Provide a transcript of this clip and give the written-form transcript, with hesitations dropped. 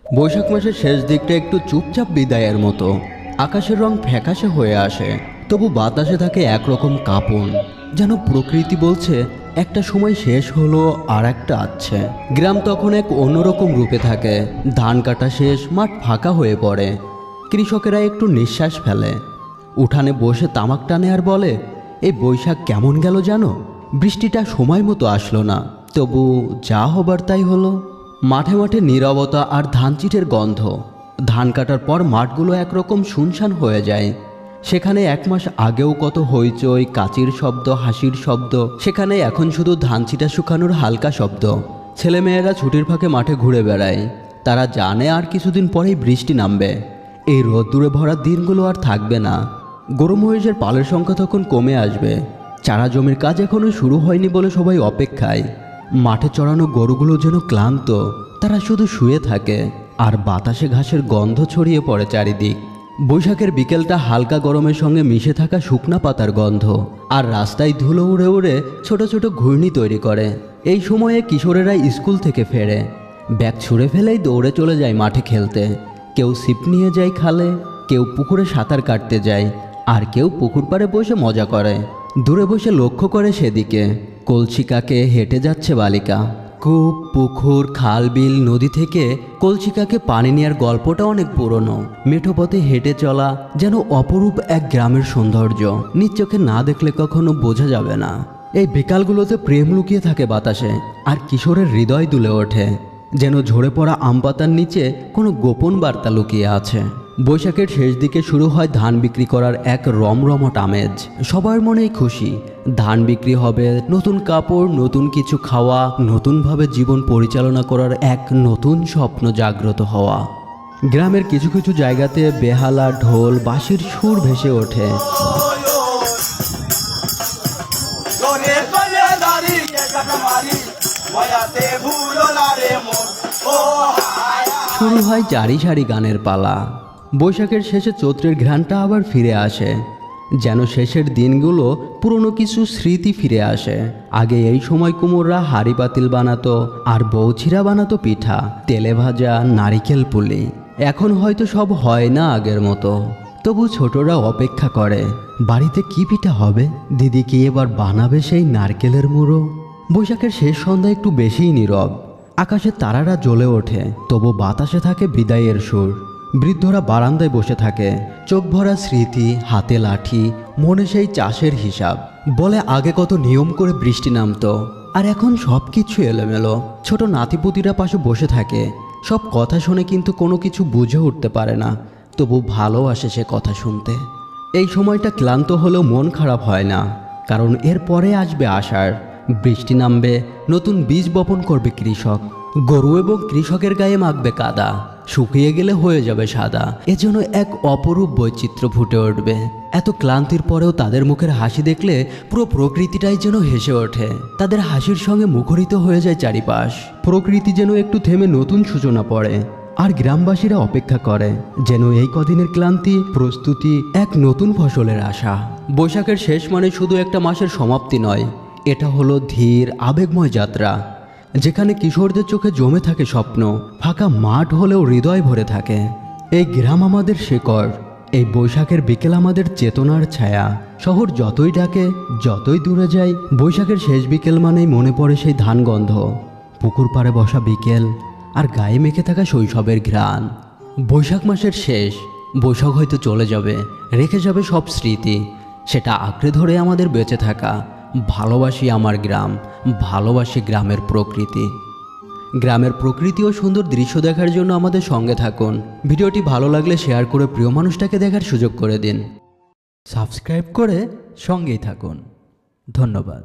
বৈশাখ মাসের শেষ দিকটা একটু চুপচাপ বিদায়ের মতো। আকাশের রং ফ্যাকাশে হয়ে আসে, তবু বাতাসে থাকে একরকম কাঁপন, যেন প্রকৃতি বলছে একটা সময় শেষ হলো আর একটা আছে। গ্রাম তখন এক অন্যরকম রূপে থাকে। ধান কাটা শেষ, মাঠ ফাঁকা হয়ে পড়ে। কৃষকেরা একটু নিঃশ্বাস ফেলে, উঠানে বসে তামাক টানে আর বলে, এই বৈশাখ কেমন গেল জানো? বৃষ্টিটা সময় মতো আসলো না, তবু যা হবার তাই হলো। মাঠে মাঠে নীরবতা আর ধানচিটের গন্ধ। ধান কাটার পর মাঠগুলো একরকম শুনশান হয়ে যায়। সেখানে এক মাস আগেও কত হইচই, কাচির শব্দ, হাসির শব্দ, সেখানে এখন শুধু ধানচিটা শুকানোর হালকা শব্দ। ছেলেমেয়েরা ছুটির ফাঁকে মাঠে ঘুরে বেড়ায়। তারা জানে আর কিছুদিন পরেই বৃষ্টি নামবে। এই রোদ্দুরে ভরা দিনগুলো আর থাকবে না। গরু মহিষের পালের সংখ্যা তখন কমে আসবে। চারা জমির কাজ এখনও শুরু হয়নি বলে সবাই অপেক্ষায়। মাঠে চড়ানো গরুগুলো যেন ক্লান্ত, তারা শুধু শুয়ে থাকে, আর বাতাসে ঘাসের গন্ধ ছড়িয়ে পড়ে চারিদিক। বৈশাখের বিকেলটা হালকা গরমের সঙ্গে মিশে থাকা শুকনা পাতার গন্ধ, আর রাস্তায় ধুলো উড়ে উড়ে ছোট ছোট ঘূর্ণি তৈরি করে। এই সময়ে কিশোরেরা স্কুল থেকে ফেরে, ব্যাগ ছুঁড়ে ফেলেই দৌড়ে চলে যায় মাঠে খেলতে। কেউ ছিপ নিয়ে যায় খালে, কেউ পুকুরে সাঁতার কাটতে যায়, আর কেউ পুকুর পাড়ে বসে মজা করে। দূরে বসে লক্ষ্য করে সেদিকে কলসি কাকে হেঁটে যাচ্ছে বালিকা। কূপ, পুকুর, খাল, বিল, নদী থেকে কলসি কাকে পানি নেওয়ার গল্পটা অনেক পুরনো। মেঠো পথে হেঁটে চলা যেন অপরূপ এক গ্রামের সৌন্দর্য, নিজ চোখে না দেখলে কখনো বোঝা যাবে না। এই বিকালগুলোতে প্রেম লুকিয়ে থাকে বাতাসে, আর কিশোরের হৃদয় দুলে ওঠে, যেন ঝরে পড়া আম পাতার নিচে কোনো গোপন বার্তা লুকিয়ে আছে। বৈশাখের শেষ দিকে শুরু হয় ধান বিক্রি করার এক রমরমট আমেজ। সবার মনেই খুশি, ধান বিক্রি হবে, নতুন কাপড়, নতুন কিছু খাওয়া, নতুনভাবে জীবন পরিচালনা করার এক নতুন স্বপ্ন জাগ্রত হওয়া। গ্রামের কিছু কিছু জায়গাতে বেহালা, ঢোল, বাঁশির সুর ভেসে ওঠে। শুরু হয় জারি সারি গানের পালা। বৈশাখের শেষে চৈত্রের ঘ্রাণটা আবার ফিরে আসে, যেন শেষের দিনগুলো পুরনো কিছু স্মৃতি ফিরে আসে। আগে এই সময় কুমোররা হাঁড়ি পাতিল বানাতো, আর বৌছিরা বানাতো পিঠা, তেলে ভাজা, নারিকেল পুলি। এখন হয়তো সব হয় না আগের মতো, তবু ছোটরা অপেক্ষা করে, বাড়িতে কি পিঠা হবে, দিদি কি এবার বানাবে সেই নারকেলের মুড়ো। বৈশাখের শেষ সন্ধ্যা একটু বেশিই নীরব। আকাশে তারারা জ্বলে ওঠে, তবু বাতাসে থাকে বিদায়ের সুর। বৃদ্ধরা বারান্দায় বসে থাকে, চোখ ভরা স্মৃতি, হাতে লাঠি, মনে সেই চাষের হিসাব। বলে আগে কত নিয়ম করে বৃষ্টি নামতো, আর এখন সব কিছু এলোমেলো। ছোট নাতিপুতিরা পাশে বসে থাকে, সব কথা শুনে কিন্তু কোনো কিছু বুঝে উঠতে পারে না, তবু ভালোবাসে সে কথা শুনতে। এই সময়টা ক্লান্ত হলেও মন খারাপ হয় না, কারণ এর পরে আসবে আষাঢ়। বৃষ্টি নামবে, নতুন বীজ বপন করবে কৃষক, গরু এবং কৃষকের গায়ে মাখবে কাদা, শুকিয়ে গেলে হয়ে যাবে সাদা। এজন্য এক অপরূপ বৈচিত্র্য ফুটে উঠবে। এত ক্লান্তির পরেও তাদের মুখের হাসি দেখলে পুরো প্রকৃতিটাই যেন হেসে ওঠে। তাদের হাসির সঙ্গে মুখরিত হয়ে যায় চারিপাশ। প্রকৃতি যেন একটু থেমে নতুন সূচনা পড়ে, আর গ্রামবাসীরা অপেক্ষা করে যেন এই কদিনের ক্লান্তি, প্রস্তুতি, এক নতুন ফসলের আশা। বৈশাখের শেষ মানে শুধু একটা মাসের সমাপ্তি নয়, এটা হলো ধীর, আবেগময় যাত্রা, যেখানে কিশোরদের চোখে জমে থাকে স্বপ্ন, ফাঁকা মাঠ হলেও হৃদয় ভরে থাকে। এই গ্রাম আমাদের শেকড়, এই বৈশাখের বিকেল আমাদের চেতনার ছায়া। শহর যতই ডাকে, যতই দূরে যাই, বৈশাখের শেষ বিকেল মানেই মনে পড়ে সেই ধান গন্ধ, পুকুর পাড়ে বসা বিকেল, আর গায়ে মেখে থাকা শৈশবের ঘ্রাণ। বৈশাখ মাসের শেষ, বৈশাখ হয়তো চলে যাবে, রেখে যাবে সব স্মৃতি। সেটা আঁকড়ে ধরে আমাদের বেঁচে থাকা। ভালোবাসি আমার গ্রাম, ভালোবাসি গ্রামের প্রকৃতি। গ্রামের প্রকৃতি ও সুন্দর দৃশ্য দেখার জন্য আমাদের সঙ্গে থাকুন। ভিডিওটি ভালো লাগলে শেয়ার করে প্রিয় মানুষটাকে দেখার সুযোগ করে দিন। সাবস্ক্রাইব করে সঙ্গেই থাকুন। ধন্যবাদ।